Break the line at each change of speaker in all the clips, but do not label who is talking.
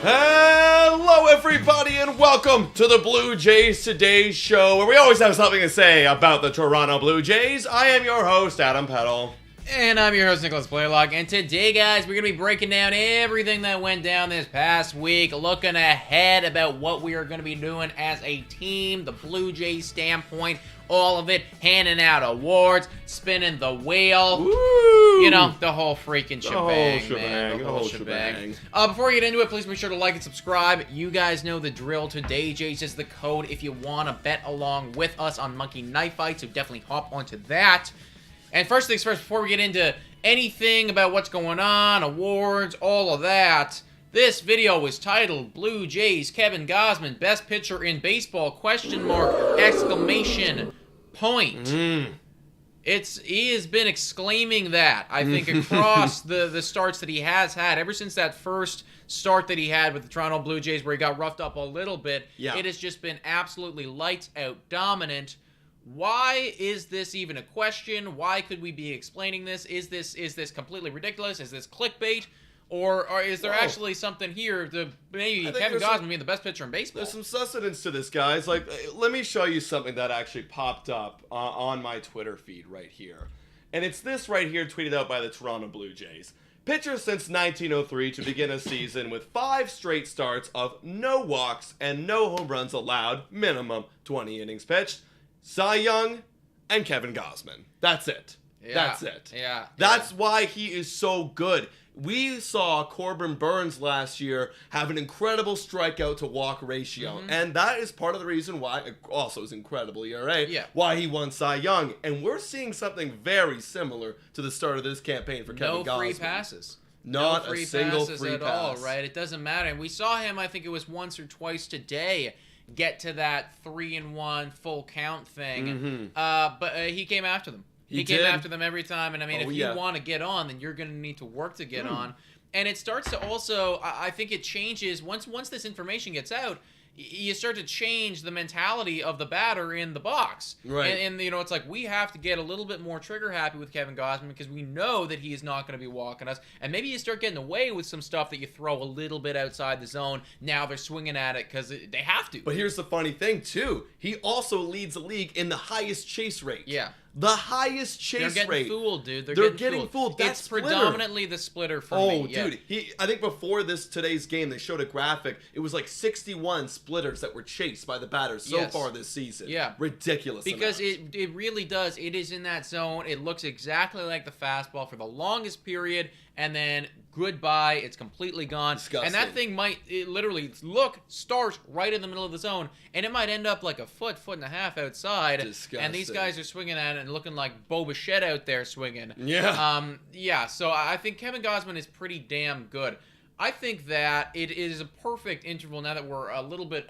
Hello everybody and welcome to the Blue Jays Today show, where we always have something to say about the Toronto Blue Jays. I am your host, Adam Peddle.
And I'm your host, Nicholas Blaylock, and today, guys, we're going to be breaking down everything that went down this past week, looking ahead about what we are going to be doing as a team, the Blue Jays standpoint, all of it, handing out awards, spinning the wheel,
Woo!
you know, the whole freaking shebang, man.
The whole shebang.
Before we get into it, please make sure to like and subscribe. You guys know the drill. Today, Jays is the code if you want to bet along with us on Monkey Knife Fight, so definitely hop onto that. And first things first, before we get into anything about what's going on, awards, all of that, this video was titled Blue Jays Kevin Gausman Best Pitcher in Baseball ? Exclamation point. He has been exclaiming that, I think, across the starts that he has had. Ever since that first start that he had with the Toronto Blue Jays where he got roughed up a little bit, It has just been absolutely lights out dominant. Why is this even a question? Why could we be explaining this? Is this completely ridiculous? Is this clickbait? Or is there actually something here to maybe Kevin Gausman being the best pitcher in baseball?
There's some sustenance to this, guys. Like, let me show you something that actually popped up on my Twitter feed right here. And it's this right here, tweeted out by the Toronto Blue Jays. Pitcher since 1903 to begin a season with 5 straight starts of no walks and no home runs allowed, minimum 20 innings pitched. Cy Young and Kevin Gausman. That's it. That's it. That's why he is so good. We saw Corbin Burnes last year have an incredible strikeout to walk ratio. And that is part of the reason why, also his incredible ERA, why he won Cy Young. And we're seeing something very similar to the start of this campaign for Kevin Gausman.
No free passes.
Not
no free
a single
passes
free
at
pass.
all, right? It doesn't matter. And we saw him, I think it was once or twice today, get to that 3-1 full count thing. But he came after them. He came after them every time. And I mean, if you want to get on, then you're going to need to work to get on. And it starts to also, I think it changes, once this information gets out, you start to change the mentality of the batter in the box.
Right.
And you know, it's like we have to get a little bit more trigger happy with Kevin Gausman because we know that he is not going to be walking us. And maybe you start getting away with some stuff that you throw a little bit outside the zone. Now they're swinging at it because they have to.
But here's the funny thing, too. He also leads the league in the highest chase rate.
Yeah.
The highest chase rate.
They're getting fooled, dude.
They're getting fooled. That's
it's predominantly the splitter for me.
Oh, dude. I think before today's game, they showed a graphic. It was like 61 splitters that were chased by the batters so far this season.
Yeah.
Ridiculous
Because
amount.
it really does. It is in that zone. It looks exactly like the fastball for the longest period, and then goodbye. It's completely gone.
Disgusting.
And that thing might literally start right in the middle of the zone, and it might end up like a foot and a half outside.
Disgusting.
And these guys are swinging at it and looking like Bo Bichette out there swinging.
Yeah.
So I think Kevin Gausman is pretty damn good. I think that it is a perfect interval now that we're a little bit,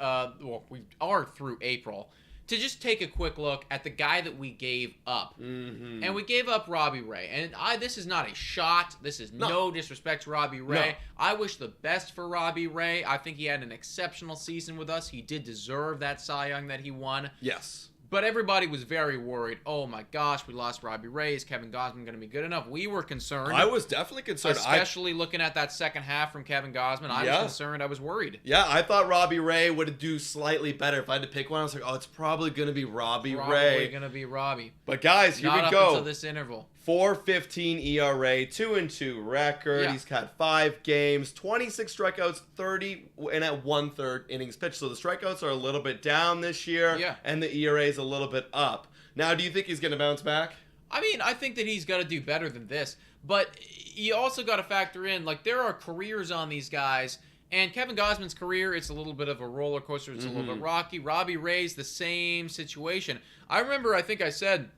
we are through April, to just take a quick look at the guy that we gave up. And we gave up Robbie Ray. And this is not a shot. This is no disrespect to Robbie Ray.
No.
I wish the best for Robbie Ray. I think he had an exceptional season with us. He did deserve that Cy Young that he won.
Yes.
But everybody was very worried. Oh my gosh, we lost Robbie Ray. Is Kevin Gausman going to be good enough? We were concerned.
I was definitely concerned.
Especially looking at that second half from Kevin Gausman. I was concerned. I was worried.
Yeah, I thought Robbie Ray would do slightly better. If I had to pick one, I was like, it's probably going to be Robbie Ray.
Probably going to be Robbie.
But guys, here we go.
Not up until this interval.
4.15 ERA, 2-2 record.
Yeah.
He's had 5 games, 26 strikeouts, 30 and at 1/3 innings pitched. So the strikeouts are a little bit down this year, and the ERA is a little bit up. Now, do you think he's going to bounce back?
I mean, I think that he's got to do better than this. But you also got to factor in, like, there are careers on these guys. And Kevin Gausman's career, it's a little bit of a roller coaster. It's a little bit rocky. Robbie Ray's the same situation. I remember, I think I said,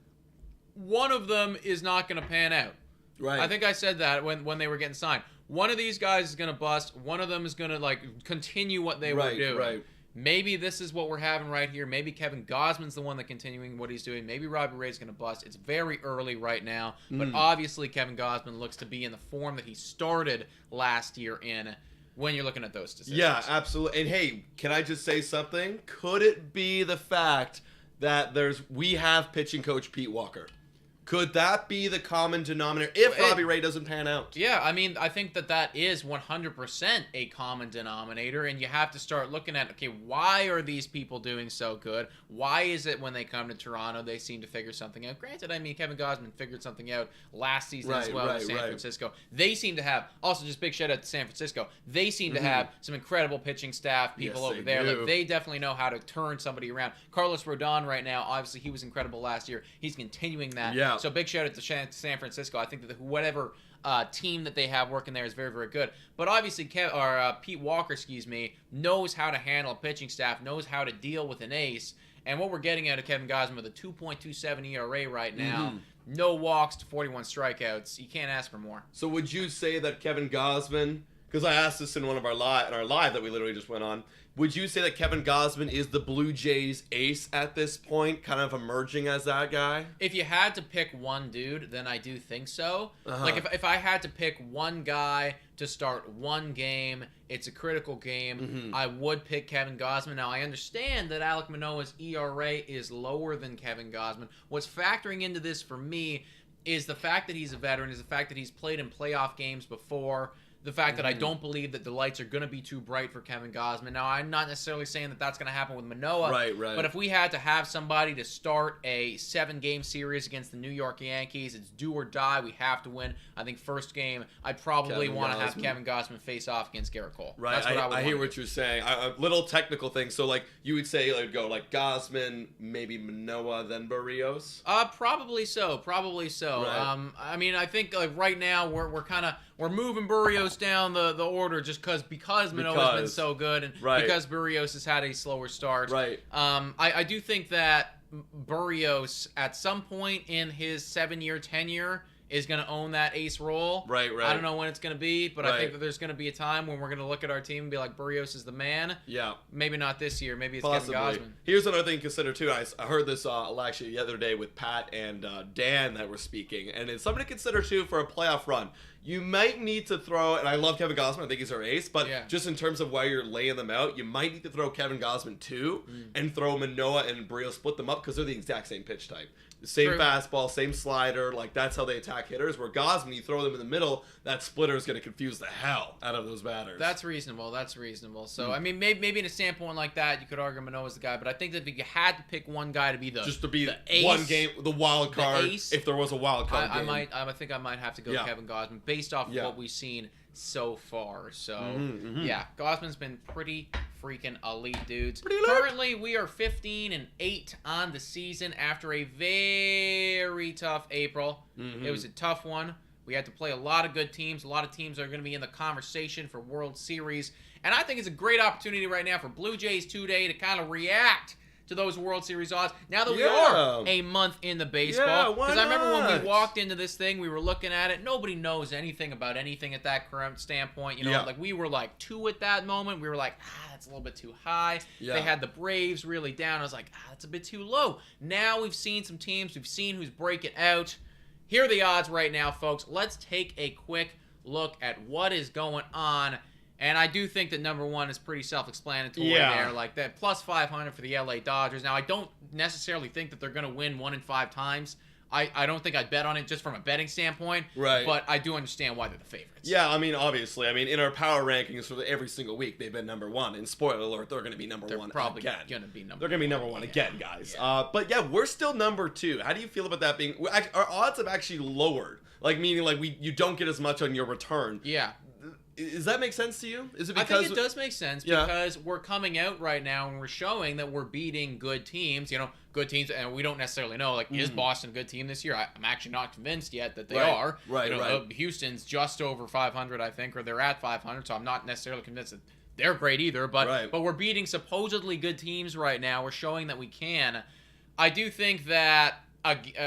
one of them is not going to pan out.
Right.
I think I said that when they were getting signed. One of these guys is going to bust. One of them is going to, like, continue what they were doing.
Right.
Maybe this is what we're having right here. Maybe Kevin Gausman's the one that continuing what he's doing. Maybe Robbie Ray's going to bust. It's very early right now. But obviously Kevin Gausman looks to be in the form that he started last year in when you're looking at those decisions.
Yeah, absolutely. And hey, can I just say something? Could it be the fact that we have pitching coach Pete Walker? Could that be the common denominator if Robbie Ray doesn't pan out?
Yeah, I mean, I think that is 100% a common denominator, and you have to start looking at, okay, why are these people doing so good? Why is it when they come to Toronto, they seem to figure something out? Granted, I mean, Kevin Gausman figured something out last season as well with San Francisco. They seem to have, also just big shout out to San Francisco, they seem to have some incredible pitching staff, people over there. Like, they definitely know how to turn somebody around. Carlos Rodon right now, obviously, he was incredible last year. He's continuing that.
Yeah.
So big shout out to San Francisco. I think that whatever team that they have working there is very, very good. But obviously, Pete Walker, knows how to handle a pitching staff, knows how to deal with an ace. And what we're getting out of Kevin Gausman with a 2.27 ERA right now, no walks to 41 strikeouts. You can't ask for more.
So would you say that Kevin Gausman, because I asked this in one of our live that we literally just went on, would you say that Kevin Gausman is the Blue Jays ace at this point, kind of emerging as that guy?
If you had to pick one dude, then I do think so. Like, if I had to pick one guy to start one game, it's a critical game, I would pick Kevin Gausman. Now, I understand that Alek Manoah's ERA is lower than Kevin Gausman. What's factoring into this for me is the fact that he's a veteran, is the fact that he's played in playoff games before, the fact that I don't believe that the lights are going to be too bright for Kevin Gausman. Now, I'm not necessarily saying that that's going to happen with Manoah.
Right.
But if we had to have somebody to start a 7-game series against the New York Yankees, it's do or die. We have to win. I think first game, I'd probably want to have Kevin Gausman face off against Garrett Cole.
Right.
That's what
I hear what you're saying. A little technical thing. So, like, you would say, like, go like Gausman, maybe Manoah, then Barrios?
Probably so.
Right.
I mean, I think like right now we're moving Barrios down the order just because Manoah's been so good and because Barrios has had a slower start.
Right.
I do think that Barrios at some point in his 7-year tenure is going to own that ace role.
Right.
I don't know when it's going to be, but I think that there's going to be a time when we're going to look at our team and be like, Barrios is the man.
Yeah.
Maybe not this year. Maybe it's
Possibly.
Kevin Gausman.
Here's another thing to consider, too. I heard this actually the other day with Pat and Dan that were speaking, and it's something to consider, too, for a playoff run. You might need to throw, and I love Kevin Gausman, I think he's our ace, but just in terms of why you're laying them out, you might need to throw Kevin Gausman too, and throw Manoah and Barrios, split them up, because they're the exact same pitch type. Same fastball, same slider, like that's how they attack hitters, where Gausman, you throw them in the middle, that splitter is going to confuse the hell out of those batters.
That's reasonable. So, I mean, maybe in a standpoint like that, you could argue Manoah's the guy, but I think that if you had to pick one guy to be the ace,
one game, the wild card, if there was a wild card game.
I think I might have to go Kevin Gausman based off of what we've seen so far. So, Gausman's been pretty freaking elite, dudes. Currently, we are 15-8 on the season after a very tough April. It was a tough one. We had to play a lot of good teams. A lot of teams are going to be in the conversation for World Series. And I think it's a great opportunity right now for Blue Jays today to kind of react to those World Series odds. Now that we are a month in the baseball. Because I remember when we walked into this thing, we were looking at it. Nobody knows anything about anything at that current standpoint. You know, like we were like 2 at that moment. We were like, that's a little bit too high. They had the Braves really down. I was like, that's a bit too low. Now we've seen some teams. We've seen who's breaking out. Here are the odds right now, folks. Let's take a quick look at what is going on. And I do think that number one is pretty self-explanatory there. Like that plus 500 for the LA Dodgers. Now, I don't necessarily think that they're going to win 1 in 5 times. I don't think I'd bet on it just from a betting standpoint.
Right.
But I do understand why they're the favorites.
Yeah, I mean, obviously. I mean, in our power rankings for every single week, they've been number 1. And spoiler alert, they're going to be number 1
probably
again.
Going to be number
They're going to be number 1 again, guys. But yeah, we're still number 2. How do you feel about that being... Our odds have actually lowered. Like, meaning like you don't get as much on your return.
Yeah.
Does that make sense to you? Is it because
I think it does make sense because we're coming out right now and we're showing that we're beating good teams. You know, good teams, and we don't necessarily know. Like, is Boston a good team this year? I'm actually not convinced yet that they are. Right. Houston's just over 500, I think, or they're at 500. So I'm not necessarily convinced that they're great either. But we're beating supposedly good teams right now. We're showing that we can. I do think that.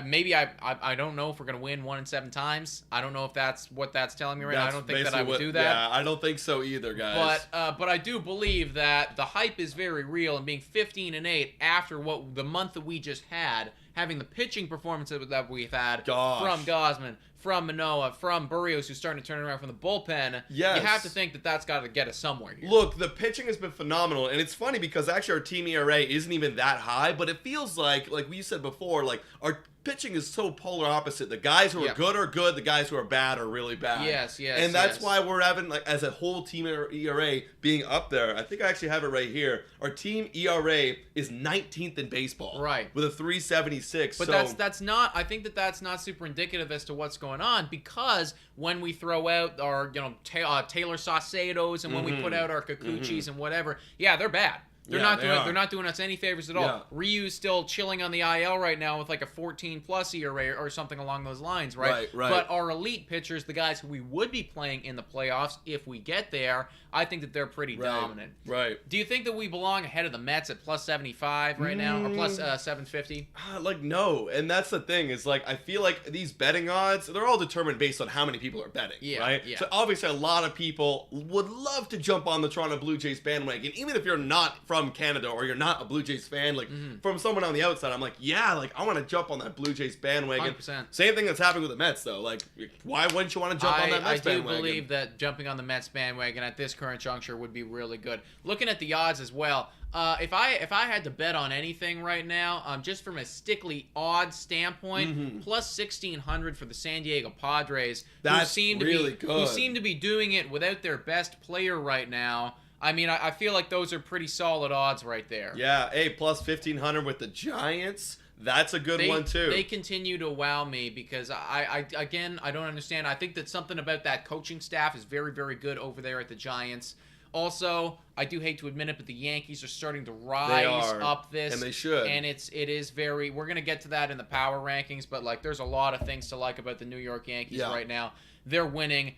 Maybe I don't know if we're going to win 1 in 7 times. I don't know if that's what that's telling me right now. I don't think that I would do that.
Yeah, I don't think so either, guys.
But I do believe that the hype is very real, and being 15-8 after the month that we just had, having the pitching performances that we've had from Gausman, from Manoah, from Barrios, who's starting to turn around from the bullpen, you have to think that that's got to get us somewhere here.
Look, the pitching has been phenomenal, and it's funny because actually our team ERA isn't even that high, but it feels like we said before, like our pitching is so polar opposite. The guys who are good. The guys who are bad are really bad.
Yes.
And that's why we're having, like, as a whole team ERA being up there. I think I actually have it right here. Our team ERA is 19th in baseball.
Right.
With a 3.76.
But that's not. I think that's not super indicative as to what's going on, because when we throw out our Taylor Saucedos and when we put out our Kikuchis and whatever, they're bad. They're not doing us any favors at all.
Yeah.
Ryu's still chilling on the IL right now with like a 14+ ERA or something along those lines, right?
Right.
But our elite pitchers, the guys who we would be playing in the playoffs if we get there, I think that they're pretty dominant.
Right.
Do you think that we belong ahead of the Mets at +75 right now, or plus 750?
Like, no. And that's the thing, is like, I feel like these betting odds, they're all determined based on how many people are betting, right?
Yeah.
So obviously a lot of people would love to jump on the Toronto Blue Jays bandwagon, even if you're not from Canada or you're not a Blue Jays fan. Like, from someone on the outside, I'm like, I want to jump on that Blue Jays bandwagon.
100%.
Same thing that's happening with the Mets, though. Like, why wouldn't you want to jump on that Mets bandwagon?
I do believe that jumping on the Mets bandwagon at this current juncture would be really good. Looking at the odds as well, if I had to bet on anything right now, just from a strictly odds standpoint, plus 1,600 for the San Diego Padres.
That's really good.
Who seem to be doing it without their best player right now. I mean, I feel like those are pretty solid odds right there.
Yeah, plus 1,500 with the Giants. That's a good one, too.
They continue to wow me because, I don't understand. I think that something about that coaching staff is very, very good over there at the Giants. Also, I do hate to admit it, but the Yankees are starting to rise up this.
And they should.
And it is very... We're going to get to that in the power rankings, but like there's a lot of things to like about the New York Yankees right now. They're winning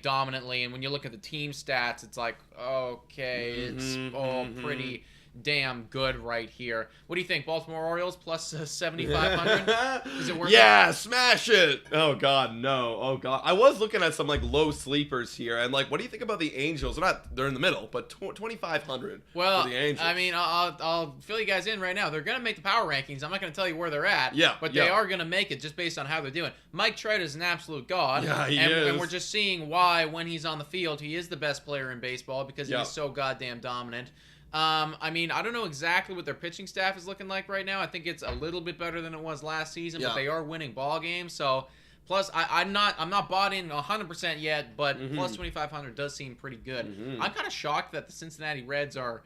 dominantly, and when you look at the team stats, it's like, okay, it's all pretty damn good right here. What do you think? Baltimore Orioles plus 7,500? Is it worth it?
Smash it! Oh, God, no. Oh, God. I was looking at some, like, low sleepers here, and, like, what do you think about the Angels? They're in the middle, but 2,500 for the Angels.
I mean, I'll fill you guys in right now. They're going to make the power rankings. I'm not going to tell you where they're at, but they are going to make it just based on how they're doing. Mike Trout is an absolute god, and we're just seeing why, when he's on the field, he is the best player in baseball because he's so goddamn dominant. I mean, I don't know exactly what their pitching staff is looking like right now. I think it's a little bit better than it was last season, but they are winning ball games. So, plus, I'm not bought in 100% yet, but plus 2,500 does seem pretty good. I'm kind of shocked that the Cincinnati Reds are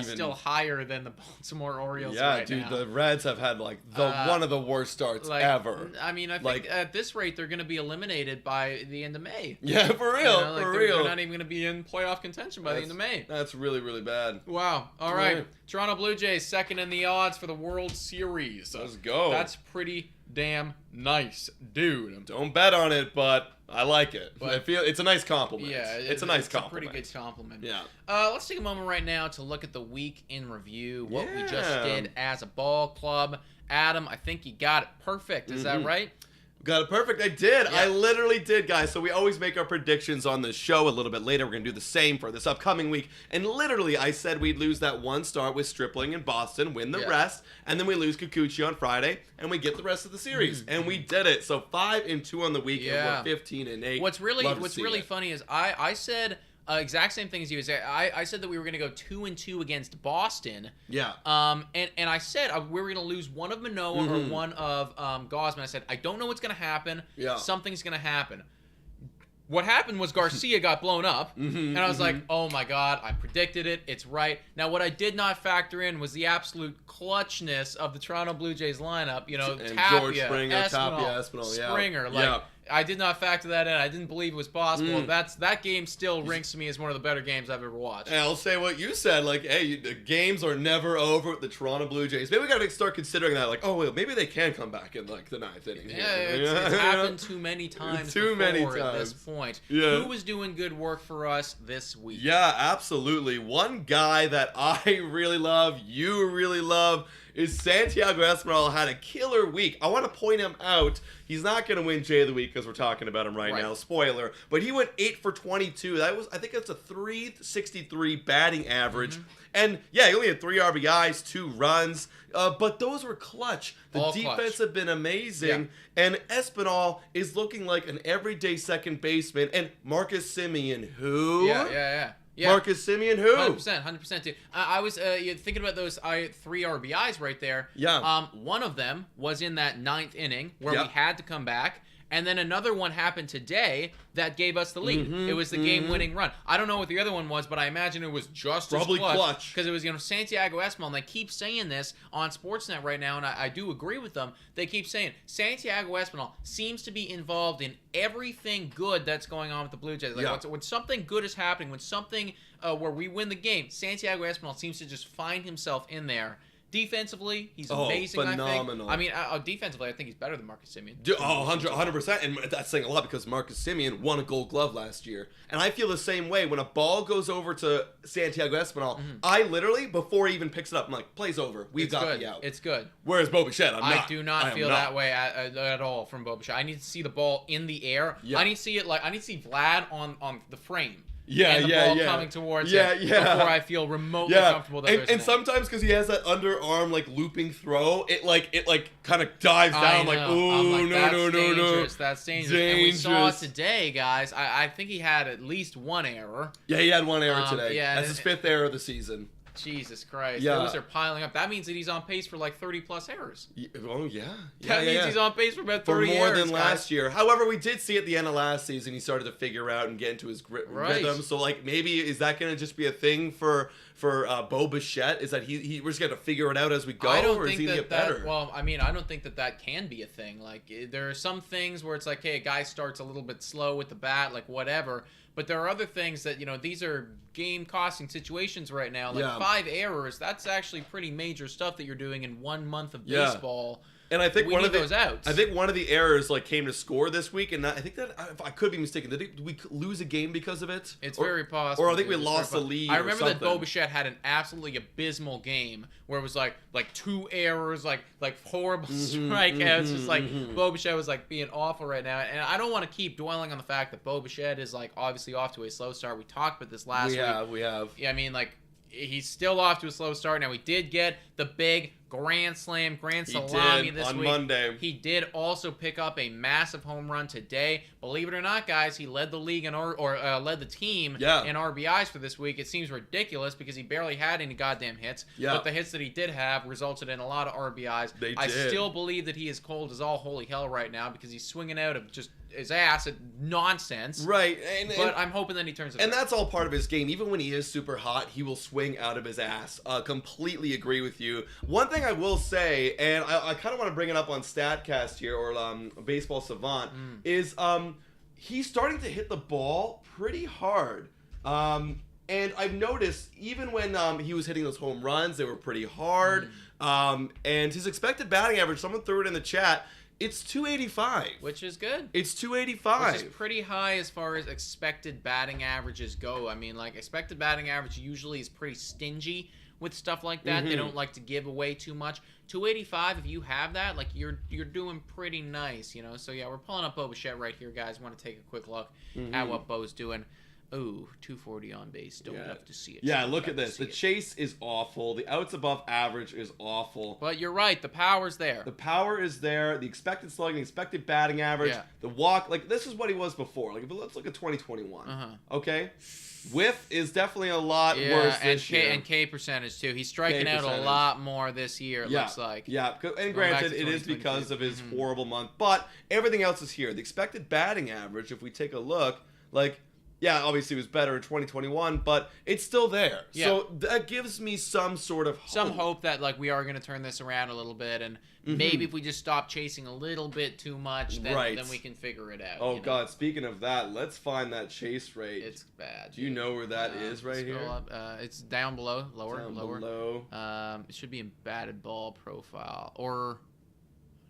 still higher than the Baltimore Orioles right now.
Yeah, dude, the Reds have had, like, one of the worst starts ever.
I mean, I think at this rate, they're going to be eliminated by the end of May.
Yeah, for real, for real.
They're not even going to be in playoff contention by the end of May.
That's really, really bad.
Wow. All right. Toronto Blue Jays, second in the odds for the World Series.
Let's go.
That's pretty damn nice, dude.
Don't bet on it, but I like it. But I feel it's a nice compliment.
Yeah,
it's a nice compliment.
It's a pretty good compliment.
Yeah.
Let's take a moment right now to look at the week in review. What we just did as a ball club. Adam, I think you got it perfect. Is that right?
Got it perfect. I did.
Yeah.
I literally did, guys. So we always make our predictions on the show a little bit later. We're going to do the same for this upcoming week. And literally, I said we'd lose that one start with Stripling in Boston, win the rest, and then we lose Kikuchi on Friday, and we get the rest of the series. And we did it. So 5-2 on the week, and we're 15-8.
What's really funny is I said exact same thing as you. I said that we were going to go 2-2 against Boston.
Yeah.
And I said we were going to lose one of Manoah or one of Gausman. I said I don't know what's going to happen.
Yeah.
Something's going to happen. What happened was Garcia got blown up, and I was like, oh my God, I predicted it. It's right. Now, what I did not factor in was the absolute clutchness of the Toronto Blue Jays lineup. You know,
and
Tapia,
George Springer,
Espinal, Springer. I did not factor that in. I didn't believe it was possible. That game still ranks to me as one of the better games I've ever watched.
And I'll say what you said. Like, hey, the games are never over with the Toronto Blue Jays. Maybe we got to start considering that. Like, oh, well, maybe they can come back in, like, the 9th inning.
Yeah, it's happened too many times at this point.
Yeah.
Who was doing good work for us this week?
Yeah, absolutely. One guy that I really love, you really love, is Santiago Espinal. Had a killer week. I want to point him out. He's not going to win Jay of the Week because we're talking about him right now. Spoiler. But he went 8 for 22. I think that's a 363 batting average. And, yeah, he only had 3 RBIs, 2 runs. But those were clutch. The defense have been amazing. Yeah. And Espinal is looking like an everyday second baseman. And Marcus Semien, who?
Yeah. Yeah.
Marcus Semien, who?
100%, dude. I was thinking about those 3 RBIs right there.
Yeah.
One of them was in that 9th inning where
Yep.
we had to come back. And then another one happened today that gave us the lead. It was the game-winning run. I don't know what the other one was, but I imagine it was just
Probably
as
clutch.
because it was Santiago Espinal, and they keep saying this on Sportsnet right now, and I do agree with them. They keep saying Santiago Espinal seems to be involved in everything good that's going on with the Blue Jays. Like when something good is happening, when something where we win the game, Santiago Espinal seems to just find himself in there. Defensively, he's amazing,
phenomenal.
I think. I mean, defensively, I think he's better than Marcus Semien.
100%. And that's saying a lot because Marcus Semien won a Gold Glove last year. And I feel the same way. When a ball goes over to Santiago Espinal, I literally, before he even picks it up, I'm like, play's over. We've got the out.
It's good.
Whereas Bo Bichette,
I do not feel that way at all from Bo Bichette. I need to see the ball in the air. Yeah. I need to see it I need to see Vlad on the frame. And the ball coming towards it before I feel remotely comfortable that
and sometimes because he has that underarm looping throw, it kind of dives down. I'm like, ooh, no.
That's dangerous. And we saw it today, guys. I think he had at least one error.
Yeah, he had one error today.
Yeah,
that's his 5th error of the season.
Jesus Christ.
Yeah.
Those are piling up. That means that he's on pace for 30-plus errors.
Oh, yeah.
That means he's on pace for about 30
more
errors,
than last year. However, we did see at the end of last season, he started to figure out and get into his rhythm. So, maybe is that going to just be a thing for Bo Bichette? Is that we're just going to figure it out as we go? Or is he going to get better?
Well, I mean, I don't think that can be a thing. There are some things where it's hey, a guy starts a little bit slow with the bat, whatever. But there are other things that, these are game-costing situations right now. 5 errors, that's actually pretty major stuff that you're doing in 1 month of baseball.
And I think
we need those outs.
I think one of the errors came to score this week, and I think that I could be mistaken. Did we lose a game because of it?
It's very possible.
Or I think we lost the lead.
I remember that Bo Bichette had an absolutely abysmal game where it was like 2 errors, horrible strikeouts. Just Bo Bichette was being awful right now, and I don't want to keep dwelling on the fact that Bo Bichette is obviously off to a slow start. We talked about this last week.
We have.
Yeah, I mean he's still off to a slow start. Now, he did get the big grand salami this week.
On Monday.
He did also pick up a massive home run today. Believe it or not, guys, he led the league led the team in RBIs for this week. It seems ridiculous because he barely had any goddamn hits. Yeah. But the hits that he did have resulted in a lot of RBIs. I still believe that he is cold as all holy hell right now because he's swinging out of just his ass at nonsense.
Right.
But I'm hoping that he turns it
around. And that's all part of his game. Even when he is super hot, he will swing out of his ass. Completely agree with you. One thing I will say, and I kind of want to bring it up on StatCast here, or Baseball Savant, is he's starting to hit the ball pretty hard. And I've noticed, even when he was hitting those home runs, they were pretty hard. And his expected batting average, someone threw it in the chat, it's 285.
Which is good.
It's 285.
Which is pretty high as far as expected batting averages go. I mean, expected batting average usually is pretty stingy with stuff like that. They don't like to give away too much. 285, if you have that, you're doing pretty nice, So, yeah, we're pulling up Bo Bichette right here, guys. Want to take a quick look at what Bo's doing. Ooh, 240 on base. Don't love to see it.
Yeah, look at this. The chase is awful. The outs above average is awful.
But you're right. The power's there.
The power is there. The expected slugging, the expected batting average, the walk. This is what he was before. Let's look at 2021. Okay? Whiff is definitely a lot worse this year.
And K percentage, too. He's striking out a lot more this year, it looks like.
Yeah, and granted, it is because of his horrible month. But everything else is here. The expected batting average, if we take a look, yeah, obviously it was better in 2021, but it's still there. Yeah. So that gives me some sort of hope.
Some hope that we are going to turn this around a little bit, and maybe if we just stop chasing a little bit too much, then we can figure it out.
Oh, God, speaking of that, let's find that chase rate.
It's bad.
Do you know where that is right here?
Up. It's down below, lower.
Below.
It should be in batted ball profile, or...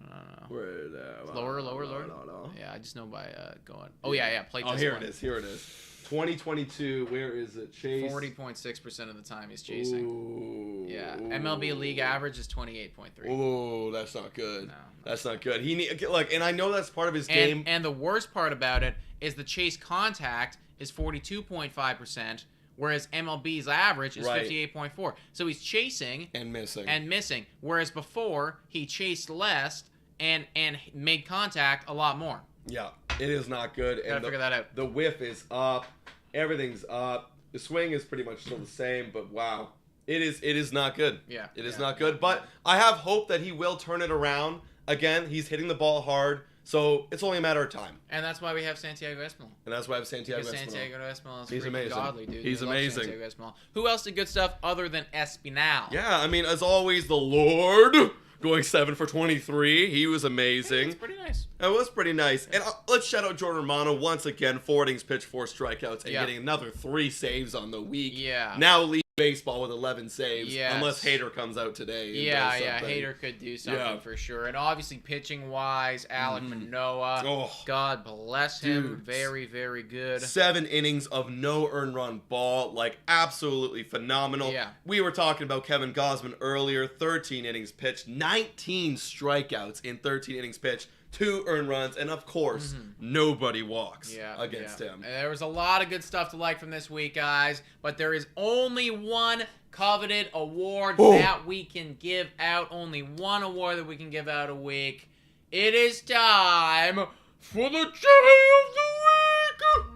I don't know. Lower.
No.
Yeah, I just know by going. Oh yeah. Plate.
Oh, here it is. 2022. Where is it? Chase.
40.6% of the time he's chasing.
Ooh.
Yeah. MLB league average is 28.3.
Ooh, that's not good.
No.
That's not good. And I know that's part of his game.
And the worst part about it is the chase contact is 42.5%. Whereas MLB's average is 58.4. So he's chasing
and missing.
Whereas before he chased less and made contact a lot more.
Yeah, it is not good.
Gotta figure that out.
The whiff is up. Everything's up. The swing is pretty much still the same, but wow. It is not good.
Yeah.
It is not good. But I have hope that he will turn it around. Again, he's hitting the ball hard, so it's only a matter of time.
And that's why we have Santiago Espinal.
And that's why I have Santiago
Because
Espinal.
Santiago Espinal is
He's amazing.
godly, dude.
He's
We love
amazing.
Santiago Espinal. Who else did good stuff other than Espinal?
Yeah, I mean, as always, the Lord going 7 for 23. He was amazing.
It's pretty nice.
It was pretty nice. And let's shout out Jordan Romano once again, forwarding his pitch 4 strikeouts and getting another 3 saves on the week.
Yeah.
Now lead baseball with 11 saves,
Yes.
unless Hader comes out today. And
Yeah,
does something.
Hader could do something for sure. And obviously, pitching-wise, Alek Manoah,
Oh.
God bless him.
Dude.
Very, very good.
7 innings of no earned run ball, like absolutely phenomenal.
Yeah.
We were talking about Kevin Gausman earlier, 13 innings pitched, 19 strikeouts in 13 innings pitched, 2 earned runs, and of course, nobody walks against him.
And there was a lot of good stuff to like from this week, guys, but there is only one coveted award that we can give out. Only one award that we can give out a week. It is time for the J of the Week!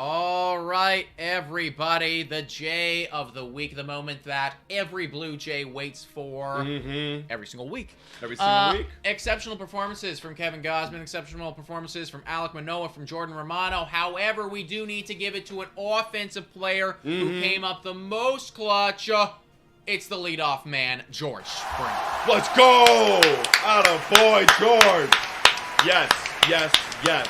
All right, everybody, the J of the Week, the moment that every Blue Jay waits for every single week.
Every single week.
Exceptional performances from Kevin Gausman, exceptional performances from Alek Manoah, from Jordan Romano. However, we do need to give it to an offensive player who came up the most clutch. It's the leadoff man, George Springer.
Let's go! Attaboy, George! Yes, yes, yes.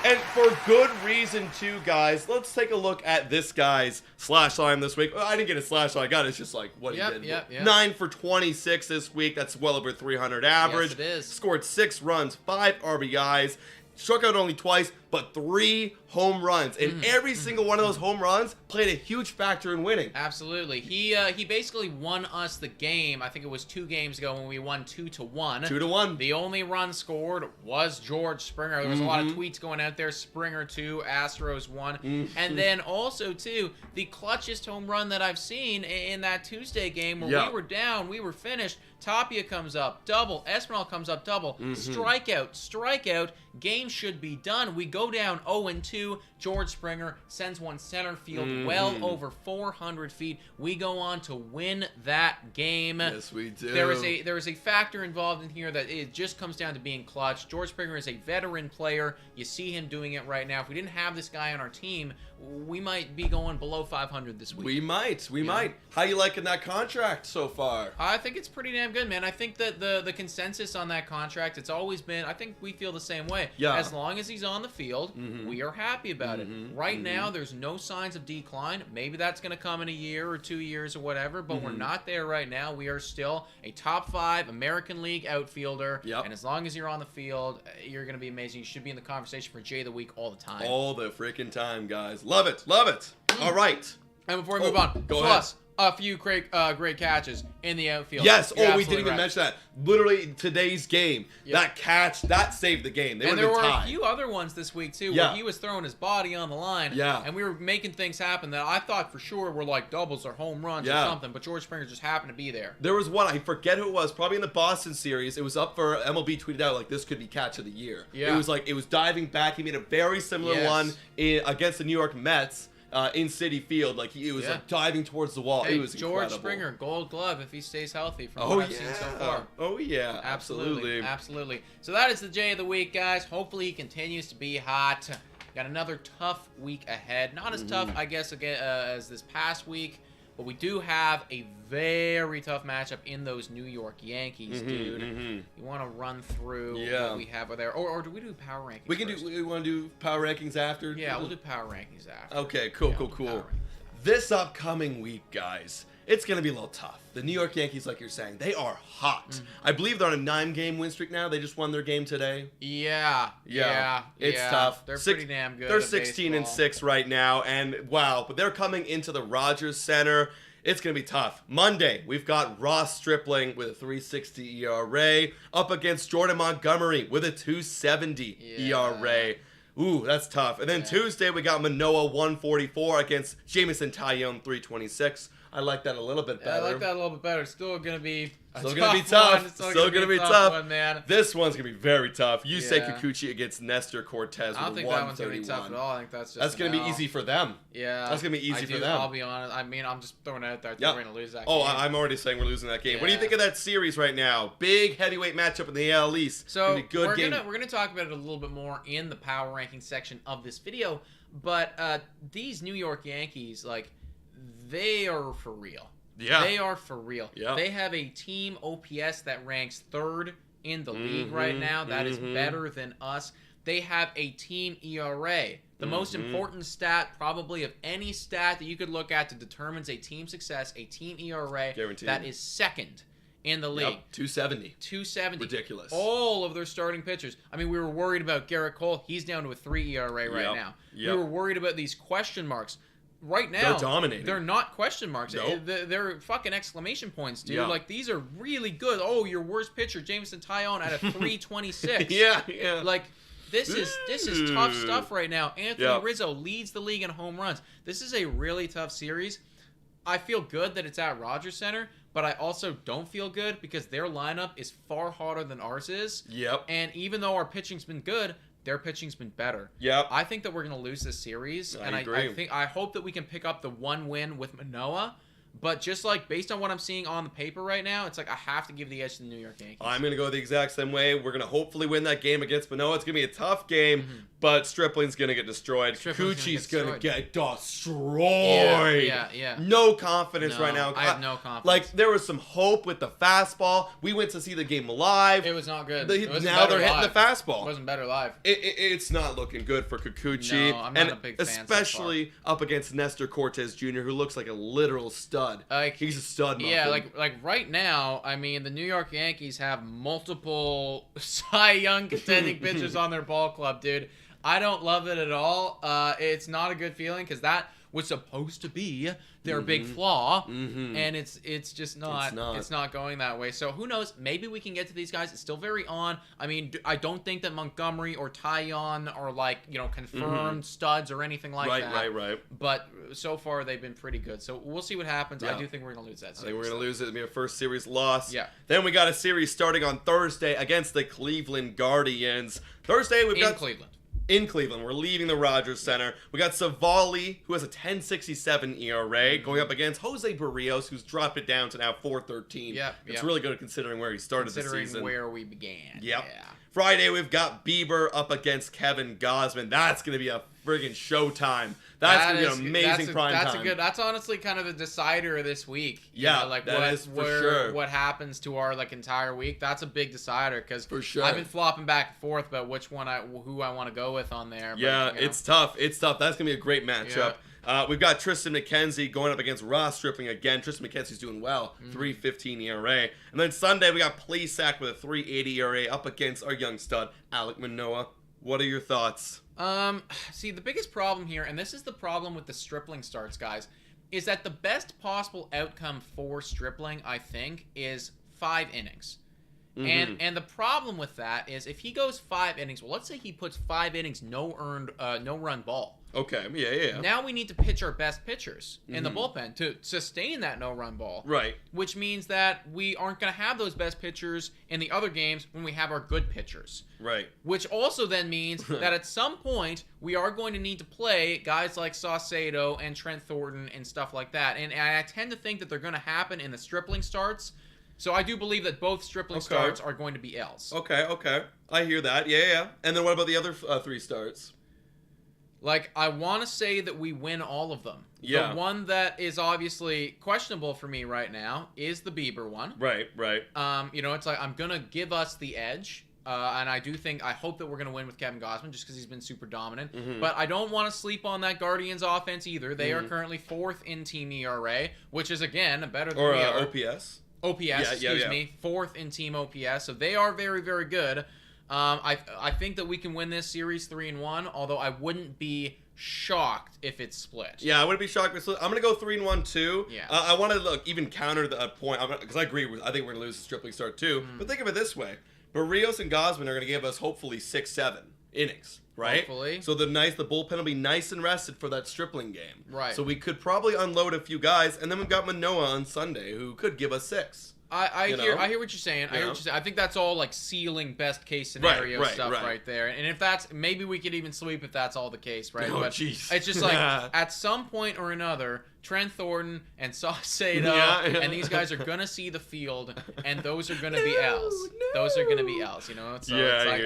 And for good reason, too, guys. Let's take a look at this guy's slash line this week. I didn't get a slash line. I got it. It's just like what he did.
Yep.
9 for 26 this week. That's well over 300 average.
Yes, it is.
Scored 6 runs, 5 RBIs. Struck out only twice, but 3 home runs. And every single one of those home runs played a huge factor in winning.
Absolutely. He basically won us the game. I think it was 2 games ago when we won 2-1.
2-1.
The only run scored was George Springer. There was a lot of tweets going out there. Springer 2, Astros 1. And then also, too, the clutchest home run that I've seen in that Tuesday game where we were down, we were finished. Tapia comes up, double. Espinal comes up, double. Strikeout. Game should be done. We go down 0-2. George Springer sends one center field well over 400 feet. We go on to win that game.
Yes, we do.
There is a factor involved in here that it just comes down to being clutch. George Springer is a veteran player. You see him doing it right now. If we didn't have this guy on our team, we might be going below 500 this week.
We might. How you liking that contract so far?
I think it's pretty damn good, man. I think that the consensus on that contract, it's always been, I think we feel the same way.
Yeah.
As long as he's on the field, we are happy about it. Right now, there's no signs of decline. Maybe that's going to come in a year or 2 years or whatever, but we're not there right now. We are still a top 5 American League outfielder, and as long as you're on the field, you're going to be amazing. You should be in the conversation for J of the Week all the time.
All the freaking time, guys. Love it. All right.
And before we move on,
go
plus a few great catches in the outfield.
Yes.
You're
We didn't even mention that. Literally, today's game, that catch, that saved the game. They would have been tied.
There were a few other ones this week, too, where he was throwing his body on the line.
Yeah.
And we were making things happen that I thought for sure were like doubles or home runs or something, but George Springer just happened to be there.
There was one, I forget who it was, probably in the Boston series. It was up for MLB tweeted out, like, this could be catch of the year.
Yeah.
It was diving back. He made a very similar one against the New York Mets. In Citi Field, like he was like diving towards the wall.
Hey,
it was
George
incredible.
Springer, Gold Glove if he stays healthy from what I've seen so far.
Oh yeah, absolutely.
So that is the J of the Week, guys. Hopefully he continues to be hot. Got another tough week ahead. Not as tough, I guess, as this past week, but we do have a very tough matchup in those New York Yankees, dude. You want to run through what we have there, or do we do power rankings?
We want to do power rankings after.
Yeah, we'll do power rankings after.
Okay, cool. This upcoming week, guys, it's gonna be a little tough. The New York Yankees, like you're saying, they are hot. I believe they're on a 9-game win streak now. They just won their game today.
Yeah.
It's tough.
They're pretty damn good.
They're 16-6 right now, and wow, but they're coming into the Rogers Center. It's going to be tough. Monday, we've got Ross Stripling with a 3.60 ERA up against Jordan Montgomery with a 2.70 ERA. Ooh, that's tough. And then Tuesday, we got Manoah 1.44 against Jameson Taillon 3.26. I like that a little bit better.
I like that a little bit better. It's still going to be
Still going to be tough. Still going to be tough.
One, man.
This one's going to be very tough. You say
Yeah.
Kikuchi against Nestor Cortez
I don't
with
think
131.
that one's going to be tough at all. I think that's
going to be easy for them.
Yeah.
That's going to be easy for them.
I'll be honest. I mean, I'm just throwing it out there. I think we're going to lose that
Oh,
game.
I'm already saying we're losing that game.
Yeah.
What do you think of that series right now? Big heavyweight matchup in the AL East.
So
be good
we're gonna talk about it a little bit more in the power ranking section of this video. But these New York Yankees, like, they are for real.
Yeah.
They are for real.
Yeah.
They have a team OPS that ranks 3rd in the league right now. That is better than us. They have a team ERA. The most important stat probably of any stat that you could look at to determine a team success, a team ERA.
Guaranteed.
That is 2nd in the league.
Yep. 270.
270.
Ridiculous.
All of their starting pitchers. I mean, we were worried about Garrett Cole. He's down to a 3 ERA right now.
Yep.
We were worried about these question marks. Right now,
they're dominating.
They're not question marks.
Nope.
They're fucking exclamation points, dude.
Yeah.
Like, these are really good. Oh, your worst pitcher, Jameson Taillon, at a 326.
yeah.
Like, this is tough stuff right now. Anthony
Yep.
Rizzo leads the league in home runs. This is a really tough series. I feel good that it's at Rogers Center, but I also don't feel good because their lineup is far harder than ours is.
Yep.
And even though our pitching's been good, their pitching's been better.
Yep.
I think that we're going to lose this series.
I agree.
I hope that we can pick up the 1 win with Manoah. But just like based on what I'm seeing on the paper right now, it's like I have to give the edge to the New York Yankees.
I'm going to go the exact same way. We're going to hopefully win that game against Manoah. It's going to be a tough game, but Stripling's going to get destroyed. Kikuchi's going to get destroyed.
Yeah.
No confidence
No,
right now.
I have no confidence.
Like, there was some hope with the fastball. We went to see the game live.
It was not good.
Now they're hitting the fastball.
It wasn't better live.
It's not looking good for Kikuchi.
No, I'm not a big fan so far.
Especially up against Nestor Cortez Jr., who looks like a literal stud. He's a stud.
Yeah, like right now, I mean, the New York Yankees have multiple Cy Young contending pitchers on their ball club, dude. I don't love it at all. It's not a good feeling because that was supposed to be their big flaw, and it's just not. It's not going that way. So who knows? Maybe we can get to these guys. It's still very on. I mean, I don't think that Montgomery or Taillon are like confirmed studs or anything like that.
Right.
But so far they've been pretty good. So we'll see what happens.
Yeah.
I do think we're gonna lose that series.
I think we're going to lose it. It'll be a first series loss.
Yeah.
Then we got a series starting on Thursday against the Cleveland Guardians. Thursday we've got
Cleveland.
In Cleveland, we're leaving the Rogers Center. We got Savali, who has a 10.67 ERA, going up against Jose Barrios, who's dropped it down to now 4.13. It's really good considering where he started the season.
Considering where we began.
Yep.
Yeah.
Friday, we've got Bieber up against Kevin Gausman. That's going to be a friggin' showtime. That's going to be an amazing prime time.
That's honestly kind of the decider of this week.
Yeah, that is for sure.
What happens to our entire week? That's a big decider because
for sure.
I've been flopping back and forth about who I want to go with on there.
Yeah, but, it's tough. That's going to be a great matchup. Yeah. We've got Tristan McKenzie going up against Ross Stripling again. Tristan McKenzie's doing well, 3.15 ERA. And then Sunday, we got Plesac with a 3.80 ERA up against our young stud, Alek Manoah. What are your thoughts?
See, the biggest problem here, and this is the problem with the Stripling starts, guys, is that the best possible outcome for Stripling, I think, is 5 innings. And the problem with that is if he goes 5 innings, well, let's say he puts 5 innings no run ball.
Okay, yeah.
Now we need to pitch our best pitchers in the bullpen to sustain that no-run ball.
Right.
Which means that we aren't going to have those best pitchers in the other games when we have our good pitchers.
Right.
Which also then means that at some point we are going to need to play guys like Saucedo and Trent Thornton and stuff like that. And I tend to think that they're going to happen in the Stripling starts. So I do believe that both Stripling starts are going to be L's.
Okay. I hear that. Yeah. And then what about the other 3 starts?
Like, I want to say that we win all of them.
Yeah.
The one that is obviously questionable for me right now is the Bieber one.
Right.
It's like I'm going to give us the edge. And I hope that we're going to win with Kevin Gausman just because he's been super dominant. But I don't want to sleep on that Guardians offense either. They are currently 4th in team ERA, which is, again, better than we are.
OPS.
Excuse me. 4th in team OPS. So they are very, very good. I think that we can win this series 3-1, although I wouldn't be shocked if it's split.
Yeah, I wouldn't be shocked if it's split. I'm going to go 3-1 too.
Yeah.
I want to even counter the point, because I agree, I think we're going to lose the Stripling start too. But think of it this way. Barrios and Gausman are going to give us hopefully 6-7 innings, right?
Hopefully.
So the bullpen will be nice and rested for that Stripling game.
Right.
So we could probably unload a few guys, and then we've got Manoah on Sunday who could give us 6.
I
You
hear
know?
I hear what you're saying. I hear what you're saying. I think that's all like ceiling best case scenario stuff right there. And if that's maybe we could even sweep if that's all the case, right?
Oh,
but
jeez.
it's just like at some point or another, Trent Thornton and Saucedo and these guys are gonna see the field, and those are gonna be L's. Those are gonna be L's. You know? So it's like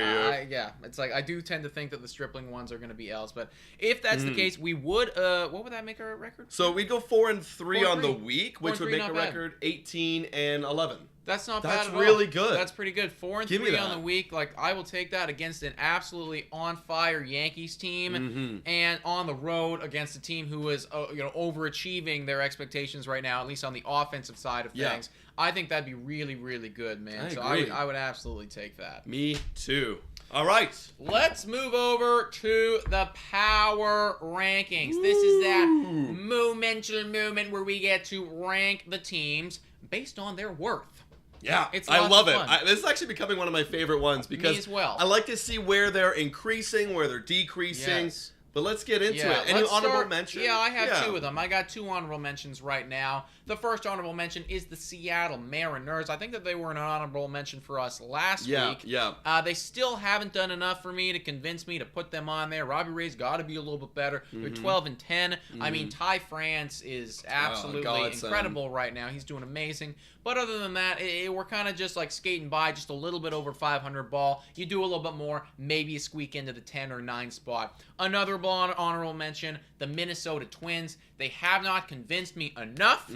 it's like I do tend to think that the Stripling ones are gonna be L's. But if that's the case, we would what would that make our record?
So we go 4-3 on the
4-3.
week, which would
4-3,
make
not
a
bad.
record 18-11.
That's not bad
That's
at all.
really good.
That's pretty good. 4-3
Give me
on
that.
the week. Like I will take that against an absolutely on fire Yankees team, and on the road against a team who is overachieving their expectations right now, at least on the offensive side of things. I think that'd be really, really good, man. I would absolutely take that.
Me too. All right.
Let's move over to the power rankings. This is that monumental moment where we get to rank the teams based on their worth.
Yeah,
It's
I
lots
love
of
it.
fun.
This is actually becoming one of my favorite ones because
Me as well.
I like to see where they're increasing, where they're decreasing.
Yes.
But let's get into
Yeah,
it. Any
let's
honorable
start-
mention?
Yeah, I have 2 of them. I got 2 honorable mentions right now. The first honorable mention is the Seattle Mariners. I think that they were an honorable mention for us last week.
Yeah.
They still haven't done enough for me to convince me to put them on there. Robbie Ray's got to be a little bit better. They're 12-10. I mean, Ty France is absolutely
godsend.
incredible right now. He's doing amazing. But other than that, we're kind of just like skating by, just a little bit over 500 ball. You do a little bit more, maybe you squeak into the 10 or 9 spot. Another honorable mention, the Minnesota Twins. They have not convinced me enough,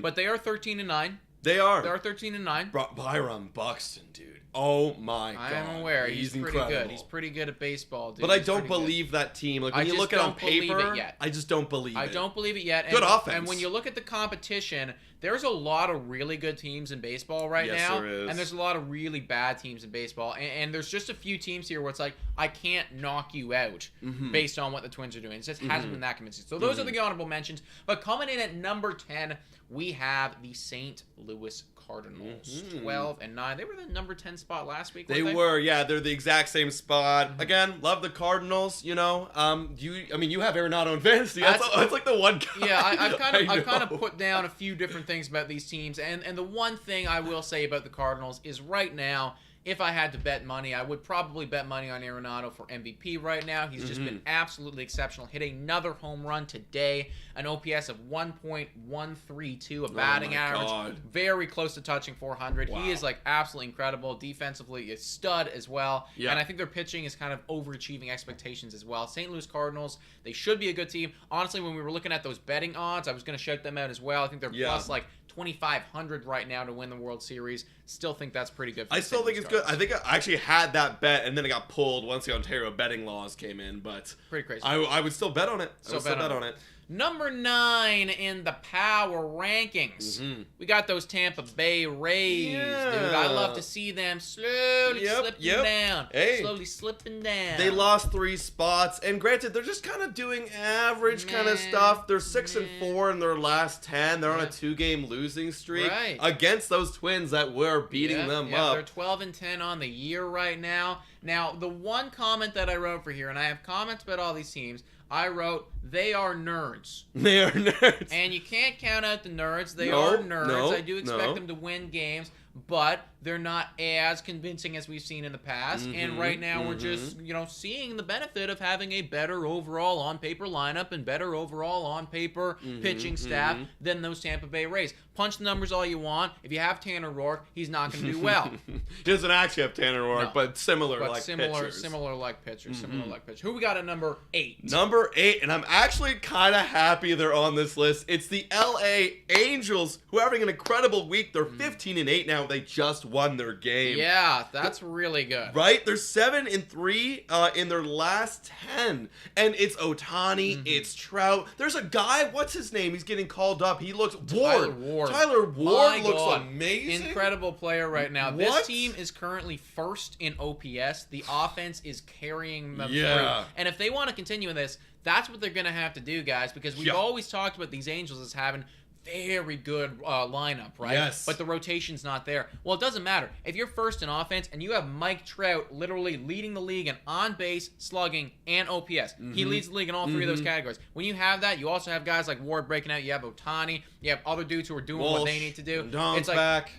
but they are 13-9.
They are.
They are 13-9.
Byron Buxton, dude. Oh my god.
I am aware. He's pretty
incredible.
good. He's pretty good at baseball, dude.
But I
He's
don't
pretty good.
believe that team. Like
I
when you
just
look at it on
don't believe
paper,
it yet.
I just don't believe it.
I don't believe it yet.
Good
and,
offense.
And when you look at the competition, there's a lot of really good teams in baseball right
Yes,
now.
there is.
And there's a lot of really bad teams in baseball. And there's just a few teams here where it's like, I can't knock you out based on what the Twins are doing. It just hasn't been that convincing. So those are the honorable mentions. But coming in at number 10, we have the St. Louis Cardinals. 12-9. They were the number 10 spot last week,
They
weren't
were, yeah. They're the exact same spot. Again, love the Cardinals. You know, you have Arenado in fantasy. That's like the one guy.
Yeah, I've kind of
know.
put down a few different things about these teams, and the one thing I will say about the Cardinals is right now, if I had to bet money, I would probably bet money on Arenado for MVP right now. He's just been absolutely exceptional. Hit another home run today, an OPS of 1.132, a batting average,
God.
very close to touching 400.
Wow.
He is like absolutely incredible. Defensively, a stud as well.
Yeah.
And I think their pitching is kind of overachieving expectations as well. St. Louis Cardinals, they should be a good team. Honestly, when we were looking at those betting odds, I was going to shout them out as well. I think they're plus like 2,500 right now to win the World Series. Still think that's pretty good. For
I
the
still
St.
think
Louis
it's good.
Cardinals.
I think I actually had that bet, and then it got pulled once the Ontario betting laws came in. But
Pretty crazy.
I would still bet on it.
Still bet on it. Number 9 in the power rankings. We got those Tampa Bay Rays, dude. I love to see them slowly slipping down.
Hey.
Slowly slipping down.
They lost 3 spots, and granted, they're just kind of doing average kind of stuff. They're 6-4 in their last 10. They're on a 2-game losing streak against those Twins that were beating them up.
They're 12-10 on the year right now. Now, the one comment that I wrote for here, and I have comments about all these teams, I wrote, they are nerds.
They are nerds.
And you can't count out the nerds. They are nerds.
No,
I do expect them to win games, but they're not as convincing as we've seen in the past. And right now we're just, seeing the benefit of having a better overall on-paper lineup and better overall on-paper pitching staff than those Tampa Bay Rays. Punch the numbers all you want. If you have Tanner Roark, he's not going to do well.
He doesn't actually have Tanner Roark, but similar pitchers.
Similar like pitchers. Who we got at number 8?
Number 8, and I'm actually kind of happy they're on this list. It's the LA Angels, who are having an incredible week. They're 15-8 now. They just won their game.
Yeah, that's really good.
Right? They're 7-3 in their last 10. And it's Ohtani, it's Trout. There's a guy, what's his name? He's getting called up. He looks Tyler Ward looks amazing.
Incredible player right now. This team is currently first in OPS. The offense is carrying them through. And if they want to continue in this, that's what they're going to have to do, guys, because we've always talked about these Angels as having very good lineup, right?
Yes.
But the rotation's not there. Well, it doesn't matter. If you're first in offense and you have Mike Trout literally leading the league in on-base, slugging, and OPS. He leads the league in all three of those categories. When you have that, you also have guys like Ward breaking out. You have Ohtani. You have other dudes who are doing what they need to do.
It's like,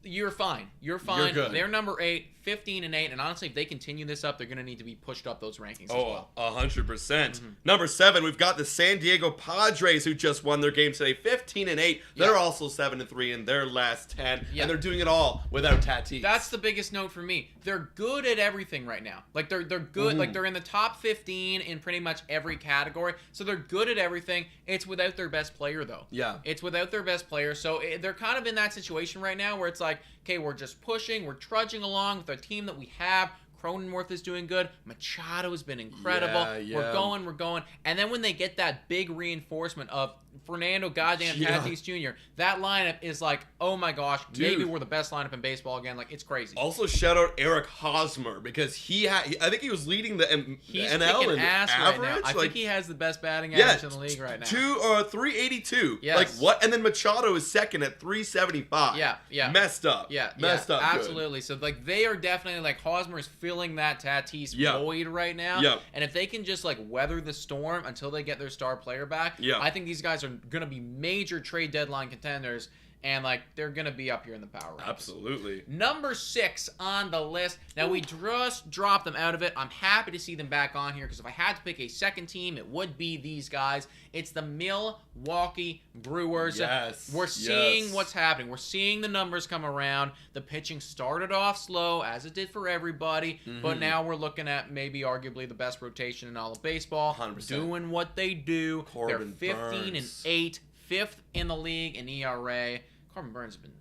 you're fine. You're fine.
You're good.
They're number 8, 15-8, and honestly, if they continue this up, they're going to need to be pushed up those rankings as well.
100%. Number 7, we've got the San Diego Padres, who just won their game today, 15-8. They're also 7-3 in their last 10, and they're doing it all without Tatis.
That's the biggest note for me. They're good at everything right now. Like they're good. Like they're in the top 15 in pretty much every category. So they're good at everything. It's without their best player though.
Yeah.
It's without their best player. So they're kind of in that situation right now where it's like, okay, we're just pushing, we're trudging along with our team that we have. Cronenworth is doing good. Machado has been incredible. We're going. And then when they get that big reinforcement of Fernando Tatis Jr., that lineup is like, oh my gosh, maybe we're the best lineup in baseball again. Like, it's crazy.
Also, shout out Eric Hosmer because I think he was leading the NL in
ass
average.
Right now. I think he has the best batting average in the league right now.
382.
Yes.
Like what? And then Machado is second at 375.
Yeah.
Messed up. Messed up.
Absolutely. Good. So like they are definitely like Hosmer is filling that Tatis void right now.
Yeah.
And if they can just like weather the storm until they get their star player back, I think these guys are going to be major trade deadline contenders. And, like, they're going to be up here in the power rankings.
Absolutely.
Number 6 on the list. Now, we just dropped them out of it. I'm happy to see them back on here because if I had to pick a second team, it would be these guys. It's the Milwaukee Brewers.
Yes.
We're seeing what's happening. We're seeing the numbers come around. The pitching started off slow, as it did for everybody. But now we're looking at maybe arguably the best rotation in all of baseball.
100%.
Doing what they do.
Corbin
They're 15-8. 5th in the league in ERA. Corbin Burns has been...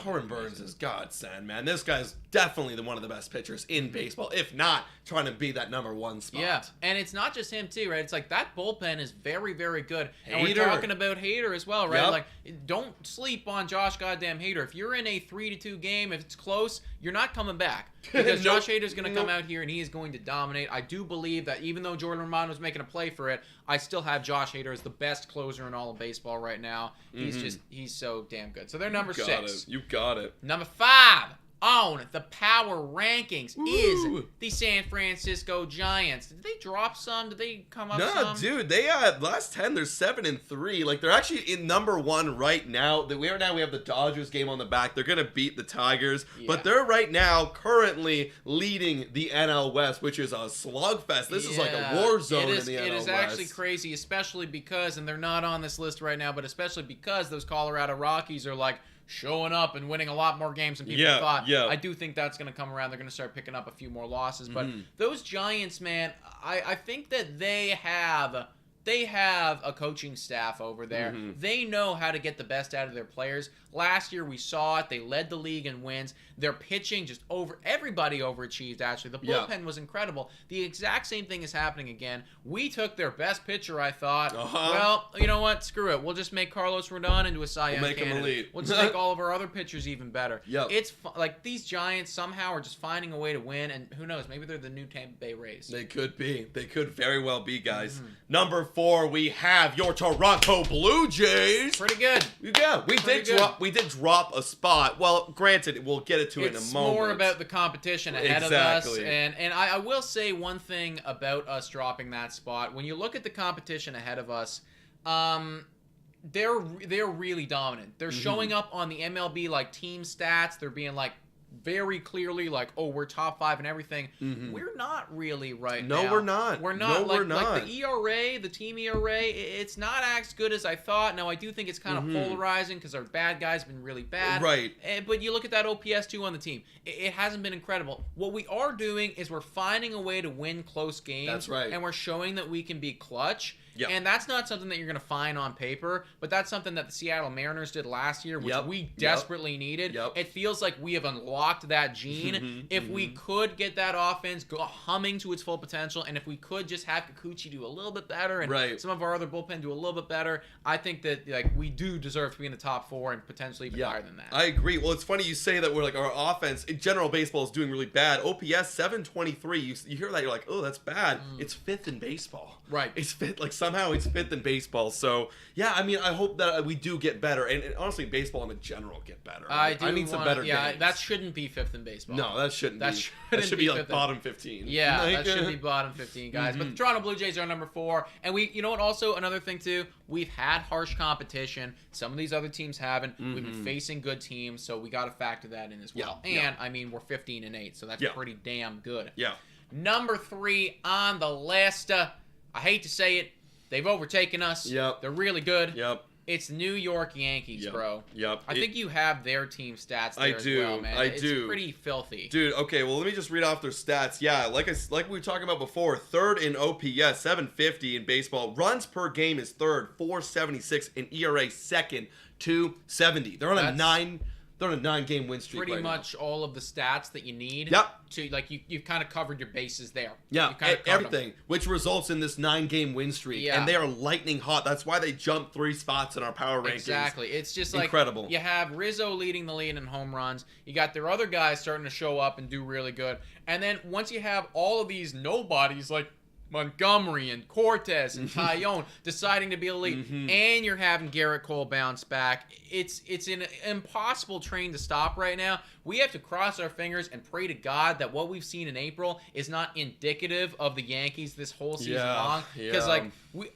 Corbin Burns is godsend, man. This guy's definitely one of the best pitchers in baseball, if not trying to be that number 1 spot.
Yeah, and it's not just him, too, right? It's like that bullpen is very, very good. And we're talking about Hader as well, right?
Yep.
Like, don't sleep on Josh goddamn Hader. If you're in a 3-2 game, if it's close, you're not coming back. Because Josh Hader's going to come out here and he is going to dominate. I do believe that even though Jordan Romano's making a play for it, I still have Josh Hader as the best closer in all of baseball right now. He's so damn good. So they're number 6.
You got it.
Number 5 on the power rankings is the San Francisco Giants. Did they drop some? Did they come up some?
No, dude. They last 10, they're 7-3. Like they're actually in number 1 right now. We have the Dodgers game on the back. They're gonna beat the Tigers, but they're right now currently leading the NL West, which is a slugfest. This is like a war zone in the NL West.
It is actually crazy, especially because, and they're not on this list right now, but especially because those Colorado Rockies are like showing up and winning a lot more games than people thought. I do think that's going to come around. They're going to start picking up a few more losses. But those Giants, man, I think that they have a coaching staff over there. They know how to get the best out of their players. Last year, we saw it. They led the league in wins. Their pitching everybody overachieved, actually. The bullpen was incredible. The exact same thing is happening again. We took their best pitcher, I thought. Well, you know what? Screw it. We'll just make Carlos Rodon into a Cy Young candidate.
Him elite.
We'll just make all of our other pitchers even better. It's like these Giants somehow are just finding a way to win, and who knows? Maybe they're the new Tampa Bay Rays.
They could be. They could very well be, guys. Number 4, we have your Toronto Blue Jays.
Pretty good.
Yeah, we did drop a spot. Well, granted, we'll get it to it in a moment.
It's more about the competition ahead of us. And I will say one thing about us dropping that spot. When you look at the competition ahead of us, they're really dominant. They're showing up on the MLB like team stats. They're being like very clearly like, oh, we're top 5 and everything. We're not really right now.
No, we're not.
We're not. Like the ERA, the team ERA, it's not as good as I thought. Now, I do think it's kind of polarizing because our bad guys have been really bad.
Right.
But you look at that OPS, too, on the team. It hasn't been incredible. What we are doing is we're finding a way to win close games.
That's right.
And we're showing that we can be clutch. And that's not something that you're going to find on paper, but that's something that the Seattle Mariners did last year, which we desperately needed. It feels like we have unlocked that gene. If we could get that offense go humming to its full potential, and if we could just have Kikuchi do a little bit better, and some of our other bullpen do a little bit better, I think that like we do deserve to be in the top 4 and potentially even higher than that.
I agree. Well, it's funny you say that we're like our offense in general baseball is doing really bad. OPS 723. You hear that, you're like, oh, that's bad. It's 5th in baseball.
Right.
It's 5th. Like somehow he's 5th in baseball. So, yeah, I mean, I hope that we do get better. And honestly, baseball in general get better.
I
need some better games.
that shouldn't be 5th in baseball.
No, that shouldn't be.
That
should be like bottom 15.
Yeah, that should be bottom 15, guys. But the Toronto Blue Jays are number 4. And you know what, also another thing too, we've had harsh competition. Some of these other teams haven't. We've been facing good teams, so we got to factor that in as well. And, I mean, we're 15-8, so that's pretty damn good.
Yeah.
Number 3 on the list. I hate to say it, they've overtaken us.
Yep.
They're really good.
Yep.
It's New York Yankees, bro.
Yep.
I think you have their team stats there as well, man.
I do.
It's pretty filthy.
Dude, okay, well, let me just read off their stats. Yeah, like we were talking about before, 3rd in OPS, 750 in baseball. Runs per game is 3rd, 476, and ERA 2nd, 270. They're on a 9-game win streak
Pretty much all of the stats that you need.
Yep.
To like you've kind of covered your bases there.
Yeah, everything,
them.
which results in this 9-game win streak.
Yeah.
And they are lightning hot. That's why they jumped 3 spots in our power rankings.
Exactly. It's just like
incredible.
You have Rizzo leading the lead in home runs. You got their other guys starting to show up and do really good. And then once you have all of these nobodies like Montgomery and Cortez and Tyone deciding to be elite, and you're having Garrett Cole bounce back. It's an impossible train to stop right now. We have to cross our fingers and pray to God that what we've seen in April is not indicative of the Yankees this whole season long. Because like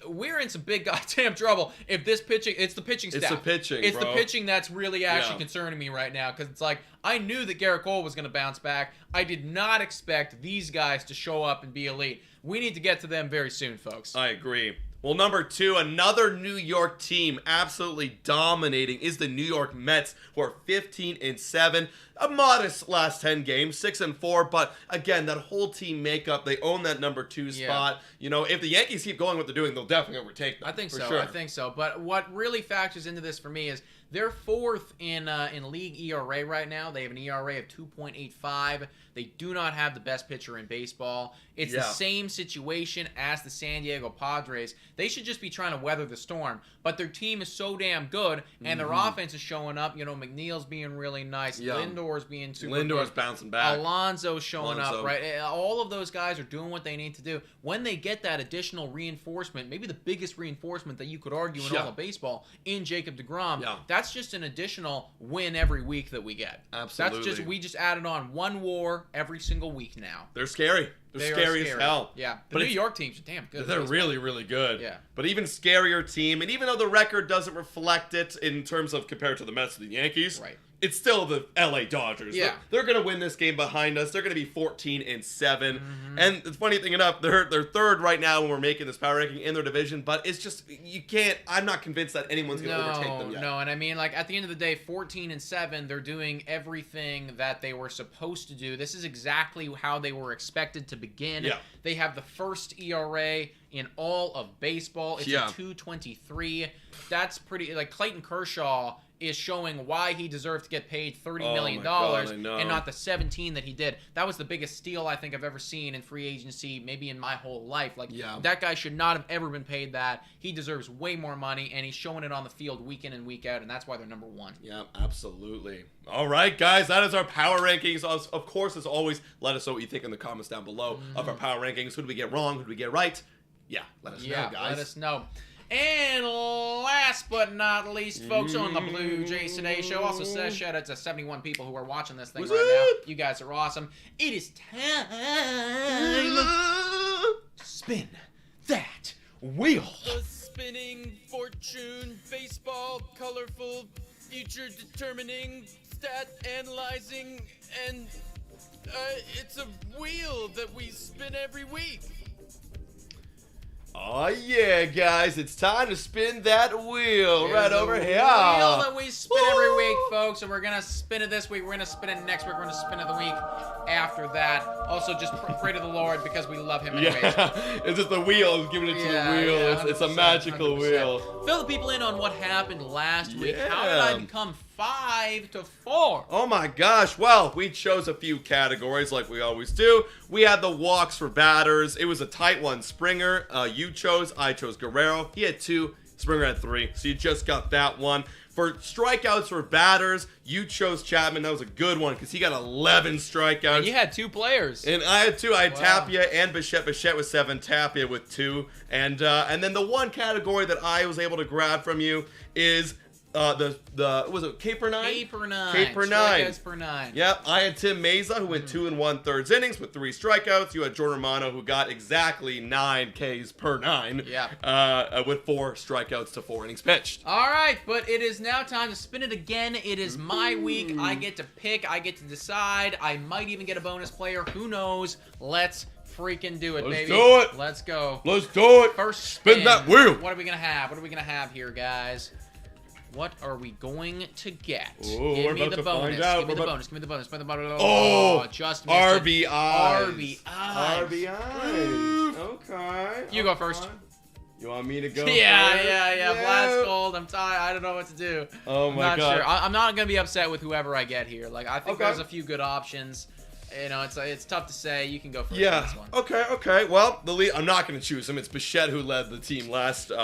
we're in some big goddamn trouble if this pitching. It's the pitching staff.
It's the pitching.
It's the pitching that's really actually concerning me right now. Because it's like I knew that Garrett Cole was going to bounce back. I did not expect these guys to show up and be elite. We need to get to them very soon, folks.
I agree. Well, number 2, another New York team absolutely dominating is the New York Mets, who are 15-7. A modest last 10 games, 6-4. But again, that whole team makeup, they own that number 2 spot. You know, if the Yankees keep going what they're doing, they'll definitely overtake them.
I think so.
Sure.
I think so. But what really factors into this for me is they're 4th in league ERA right now. They have an ERA of 2.85. They do not have the best pitcher in baseball. It's the same situation as the San Diego Padres. They should just be trying to weather the storm. But their team is so damn good, and their offense is showing up. You know, McNeil's being really nice. Lindor's being super
Lindor's
good.
Bouncing back.
Alonso's showing up, right? All of those guys are doing what they need to do. When they get that additional reinforcement, maybe the biggest reinforcement that you could argue in all of baseball, in Jacob deGrom, that's just an additional win every week that we get.
Absolutely.
We just added on one WAR every single week now.
They're scary. They're scary as hell.
Yeah. The New York teams are damn good.
They're really, really good.
Yeah.
But even scarier team, and even though the record doesn't reflect it in terms of compared to the Mets and the Yankees, it's still the LA Dodgers.
Yeah.
They're going to win this game behind us. They're going to be 14-7. And the funny thing enough, they're 3rd right now when we're making this power ranking in their division, but it's just, you can't, I'm not convinced that anyone's going to overtake them yet.
No, and I mean, like, at the end of the day, 14-7, they're doing everything that they were supposed to do. This is exactly how they were expected to begin.
Yeah.
They have the first ERA in all of baseball. It's a 2.23. That's pretty, like, Clayton Kershaw is showing why he deserved to get paid $30 million and not the 17 that he did. That was the biggest steal I think I've ever seen in free agency, maybe in my whole life. Like, that guy should not have ever been paid that. He deserves way more money, and he's showing it on the field week in and week out, and that's why they're number 1.
Yeah, absolutely. All right, guys, that is our power rankings. Of course, as always, let us know what you think in the comments down below of our power rankings. Who did we get wrong? Who did we get right? Yeah, let us know, guys.
Let us know. And last but not least, folks, on the Blue Jays Today Show, also says shout out to 71 people who are watching this thing right now. You guys are awesome. It is time to spin that wheel.
The spinning fortune, baseball, colorful, future determining, stat analyzing, and it's a wheel that we spin every week.
Oh yeah, guys, it's time to spin that wheel right over here.
Wheel that we spin every week, folks, and we're gonna spin it this week. We're gonna spin it next week. We're gonna spin it the week after that. Also, just pray to the Lord because we love Him anyways.
Yeah, it's just the wheel. It's giving it to the wheel. It's a magical
100%.
Wheel.
Fill the people in on what happened last week. How did I become 5-4?
Oh my gosh. Well, we chose a few categories like we always do. We had the walks for batters. It was a tight one. Springer, you chose. I chose Guerrero. He had 2. Springer had 3. So you just got that one. For strikeouts for batters, you chose Chapman. That was a good one because he got 11 strikeouts.
And you had 2 players.
And I had 2. I had
Wow.
Tapia and Bichette. Bichette with 7, Tapia with 2. And then the one category that I was able to grab from you is what was it, K per 9?
K per 9.
K per 9.
Strikeouts per 9.
Yep, I had Tim Meza, who went 2 1/3 innings with 3 strikeouts. You had Jordan Romano, who got exactly 9 Ks per 9.
Yeah.
With 4 strikeouts to 4 innings pitched.
All right, but it is now time to spin it again. It is my week. I get to pick. I get to decide. I might even get a bonus player. Who knows? Let's freaking do it,
Let's
baby.
do it.
Let's go.
Let's do it.
First
Spin that wheel.
What are we gonna have? What are we gonna have here, guys? What are we going to get?
Ooh,
Give
we're
me
about
the
to
bonus.
find out.
Give me the
We're
bonus. Give me the bonus. Give me the bonus.
Oh,
just missed it.
RBIs.
RBIs.
Okay.
You go first.
You want me to go
Yeah.
first?
Blast cold. I'm tired. I don't know what to do.
Oh my
I'm not
God.
sure. I'm not gonna be upset with whoever I get here. Like I think
Okay.
there's a few good options. You know, it's tough to say. You can go first on
Yeah.
this one.
Okay. Well, the lead. I'm not going to choose him. It's Bichette who led the team last week.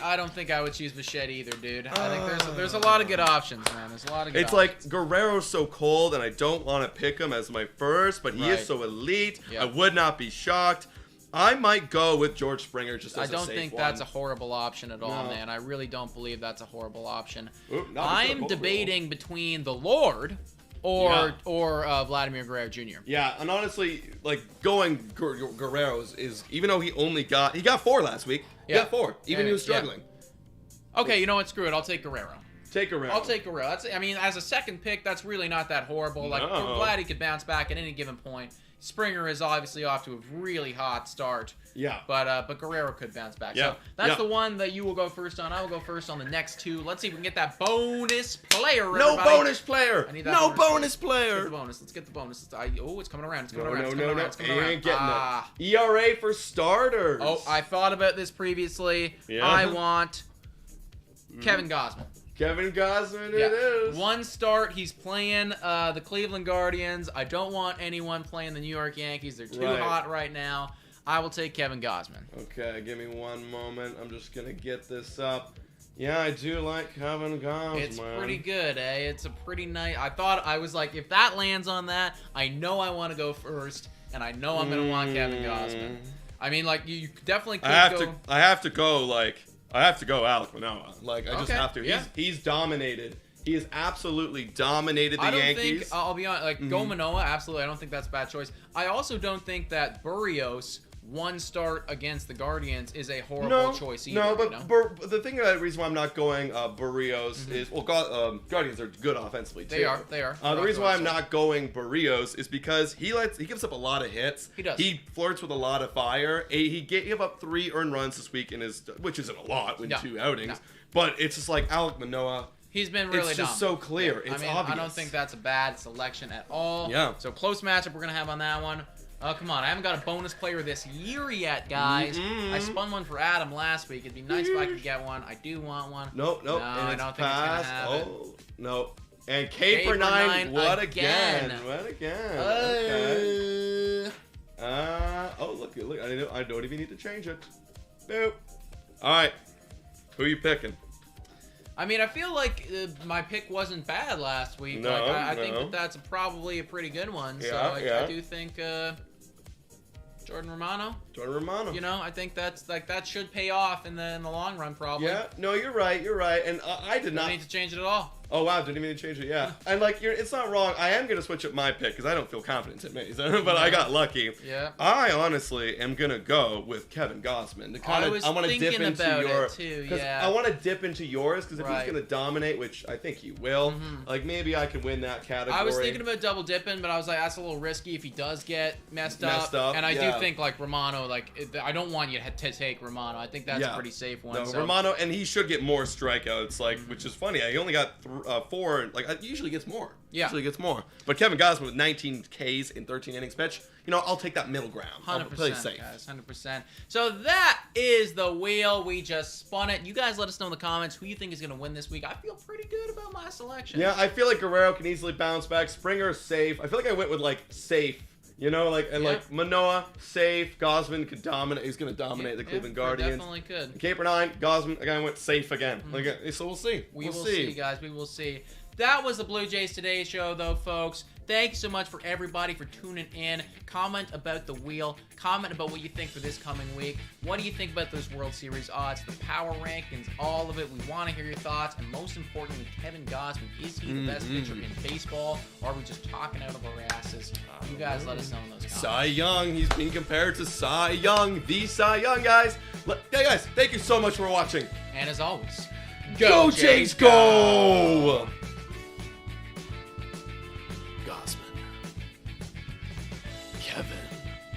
I don't think I would choose Bichette either, dude. I think there's a lot of good options, man. There's a lot of good
It's
options.
like Guerrero's so cold, and I don't want to pick him as my first, but he
Right.
is so elite.
Yeah.
I would not be shocked. I might go with George Springer just as
I don't
a safe
think
one.
that's a horrible option at all,
No.
man. I really don't believe that's a horrible option.
Oop, not
I'm
horrible.
debating between the Lord or Vladimir Guerrero Jr.
Yeah, and honestly, like going Guerrero's is even though he got 4 last week. He
Yeah.
got 4, even
Yeah,
he was struggling.
Okay, you know what? Screw it. I'll take Guerrero.
Take Guerrero.
I'll take Guerrero. I mean, as a second pick, that's really not that horrible. Like,
No.
I'm glad he could bounce back at any given point. Springer is obviously off to a really hot start.
Yeah.
But Guerrero could bounce back.
Yeah.
So that's
Yeah.
the one that you will go first on. I will go first on the next 2. Let's see if we can get that bonus player.
No
everybody.
bonus player.
I need that
No
bonus
bonus
Let's get
player.
the bonus. Let's get the bonus. Oh, it's coming around. It's coming
No,
around.
no,
It's
no,
coming
no.
around. It's coming
You
around.
ain't getting
Ah.
it. ERA for starters.
Oh, I thought about this previously.
Yeah.
I want Kevin Gausman.
Kevin Gausman
Yeah.
it is.
One start, he's playing the Cleveland Guardians. I don't want anyone playing the New York Yankees. They're too
Right.
hot right now. I will take Kevin Gausman.
Okay, give me one moment. I'm just going to get this up. Yeah, I do like Kevin Gausman.
It's pretty good, eh? It's a pretty nice. I was like, if that lands on that, I know I want to go first, and I know I'm gonna want Kevin Gausman. I mean, like you definitely could
I have
go.
I have to go Alec Manoah. Like I just
Okay,
have to.
yeah.
He's dominated. He has absolutely dominated the
I don't
Yankees.
think I'll be honest. Like go Manoah, absolutely. I don't think that's a bad choice. I also don't think that Barrios one start against the Guardians is a horrible choice either.
No, but
you know?
the thing the reason why I'm not going Barrios is Guardians are good offensively too.
They are.
The reason why I'm not going Barrios is because he gives up a lot of hits.
He does.
He flirts with a lot of fire. He gave up 3 earned runs this week which isn't a lot in 2 outings.
No.
But it's just like Alec Manoah.
He's been really
It's just
dominant.
so clear.
Yeah.
It's
I mean,
obvious.
I don't think that's a bad selection at all.
Yeah.
So close matchup we're gonna have on that one. Oh, come on. I haven't got a bonus player this year yet, guys. I spun one for Adam last week. It'd be nice if I could get one. I do want one.
Nope.
No,
And
I
it's
don't think it's gonna
passed.
have it.
Oh, no. And K for 9. What again? What again? Okay. Look. I don't even need to change it. Nope. All right. Who are you picking?
I mean, I feel like my pick wasn't bad last week.
No,
like, I think
no.
that's probably a pretty good one. So
Yeah,
I do think Jordan Romano.
Jordan Romano.
You know, I think that should pay off in the long run probably.
Yeah. No, you're right. And I did
Don't
not.
need to change it at all.
Oh wow, didn't even need to change it. Yeah. And it's not wrong. I am gonna switch up my pick because I don't feel confident in me. But I got lucky.
Yeah.
I honestly am gonna go with Kevin Gausman to kind of. I want to dip into
it too. Yeah.
I want to dip into yours because if
Right.
he's gonna dominate, which I think he will, like maybe I could win that category.
I was thinking about double dipping, but I was like, that's a little risky if he does get messed up. And I
yeah.
do think like Romano, I don't want you to take Romano. I think that's a pretty safe one.
No,
so.
Romano, and he should get more strikeouts, which is funny. He only got 4. He usually gets more.
Yeah.
Usually gets more. But Kevin Gausman with 19 Ks in 13 innings pitch, I'll take that middle ground.
100%,
I'll play safe.
guys, 100%. So that is the wheel. We just spun it. You guys let us know in the comments who you think is going to win this week. I feel pretty good about my selection.
Yeah, I feel like Guerrero can easily bounce back. Springer's safe. I feel like I went with safe You know, like Manoah, safe. Gausman could dominate. He's going to dominate the Cleveland Guardians.
Definitely could.
Caper 9, Gausman, again, went safe again. So we'll see.
We will see, guys. We will see. That was the Blue Jays Today show, though, folks. Thank you so much for everybody for tuning in. Comment about the wheel. Comment about what you think for this coming week. What do you think about those World Series odds, the power rankings, all of it? We want to hear your thoughts. And most importantly, Kevin Gausman, is he the best pitcher in baseball? Or are we just talking out of our asses? You guys let us know in those comments.
Cy Young. He's being compared to Cy Young. The Cy Young, guys. Hey, guys, thank you so much for watching.
And as always,
Go Jays, go!